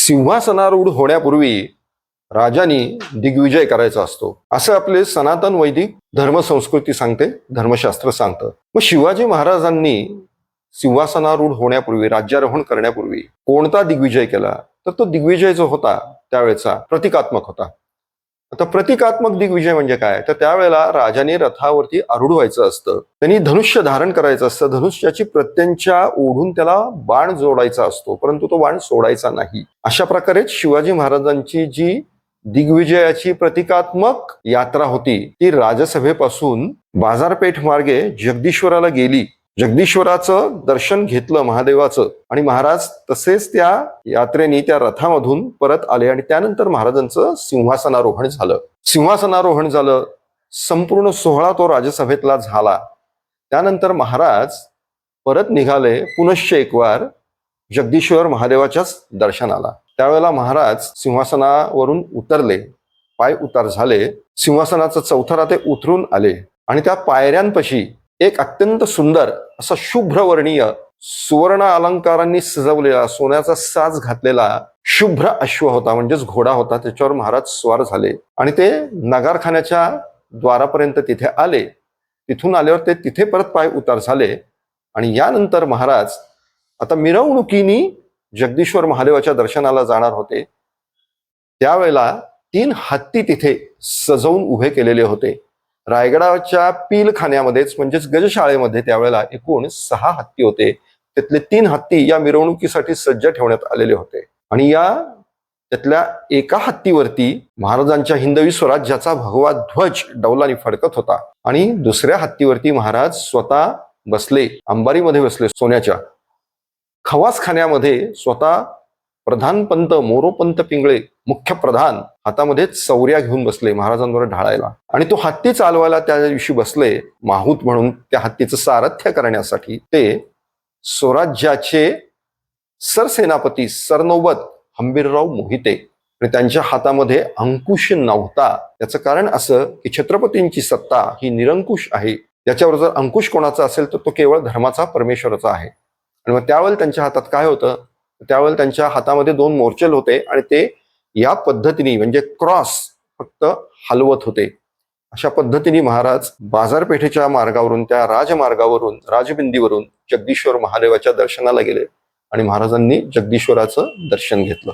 सिंहासनारूढ होण्यापूर्वी राजांनी दिग्विजय करायचा असतो, असं आपले सनातन वैदिक धर्मसंस्कृती सांगते, धर्मशास्त्र सांगतं. मग शिवाजी महाराजांनी सिंहासनारूढ होण्यापूर्वी, राज्यारोहण करण्यापूर्वी कोणता दिग्विजय केला? तर तो दिग्विजय जो होता त्यावेळेचा प्रतिकात्मक होता. आता प्रतिकात्मक दिग्विजय म्हणजे काय? तर त्यावेळेला राजाने रथावरती आरूढ व्हायचं असतं, त्यांनी धनुष्य धारण करायचं असतं, धनुष्याची प्रत्यंचा ओढून त्याला बाण जोडायचा असतो, परंतु तो बाण सोडायचा नाही. अशा प्रकारे शिवाजी महाराजांची जी दिग्विजयाची प्रतिकात्मक यात्रा होती ती राजसभेपासून बाजारपेठ मार्गे जगदीश्वराला गेली. जगदीश्वराचं दर्शन घेतलं महादेवाचं, आणि महाराज तसेच त्या यात्रेने त्या रथामधून परत आले, आणि त्यानंतर महाराजांचं सिंहासनारोहण झालं. संपूर्ण सोहळा तो राजसभेतला झाला. त्यानंतर महाराज परत निघाले पुनश्च एक वार जगदीश्वर महादेवाच्याच दर्शनाला. त्यावेळेला महाराज सिंहासनावरून उतरले, पाय उतार झाले, सिंहासनाचं चौथरा ते उतरून आले, आणि त्या पायऱ्यांपाशी एक अत्यंत सुंदर असा शुभ्रवर्णीय सुवर्ण अलंकारांनी सजवलेला सोन्याचा साज घातलेला शुभ्र अश्व होता, म्हणजेच घोडा होता. त्याच्यावर महाराज स्वार झाले आणि ते नगारखान्याच्या द्वारापर्यंत तिथे आले. तिथून आल्यावर ते तिथे परत पाय उतार झाले, आणि यानंतर महाराज आता मिरवणुकीनी जगदीश्वर महादेवाच्या दर्शनाला जाणार होते. त्यावेळेला 3 हत्ती तिथे सजवून उभे केलेले होते. रायगडाच्या पिलखान्यामध्येच म्हणजेच गजशाळेमध्ये त्यावेळेला एकूण 6 हत्ती होते. त्यातले 3 हत्ती या मिरवणुकीसाठी सज्ज ठेवण्यात आलेले होते, आणि त्यातल्या एका हत्तीवरती महाराजांच्या हिंदवी स्वराज्याचा भगवा ध्वज डौलाने फडकत होता, आणि दुसऱ्या हत्तीवरती महाराज स्वतः बसले, अंबारीमध्ये बसले सोन्याच्या. खवासखान्यामध्ये स्वतः प्रधानपंत मोरोपंत पिंगळे मुख्य प्रधान हातामध्ये चौर्या घेऊन बसले महाराजांवर ढाळायला, आणि तो हत्ती चालवायला त्या दिवशी बसले माहूत म्हणून त्या हत्तीचं सारथ्य करण्यासाठी ते स्वराज्याचे सरसेनापती सरनौबत हंबीरराव मोहिते, आणि त्यांच्या हातामध्ये अंकुश नव्हता. त्याचं कारण असं की छत्रपतींची सत्ता ही निरंकुश आहे. त्याच्यावर जर अंकुश कोणाचा असेल तर तो केवळ धर्माचा, परमेश्वराचा आहे. आणि मग त्यावेळेला त्यांच्या हातात काय होतं? त्यावेळेला त्यांच्या हातामध्ये 2 मोर्चल होते, आणि ते या पद्धतीने म्हणजे क्रॉस फक्त हलवत होते. अशा पद्धतीने महाराज बाजारपेठेच्या मार्गावरून, त्या राजमार्गावरून, राजबिंदीवरून जगदीश्वर महादेवाच्या दर्शनाला गेले, आणि महाराजांनी जगदीश्वराचं दर्शन घेतलं.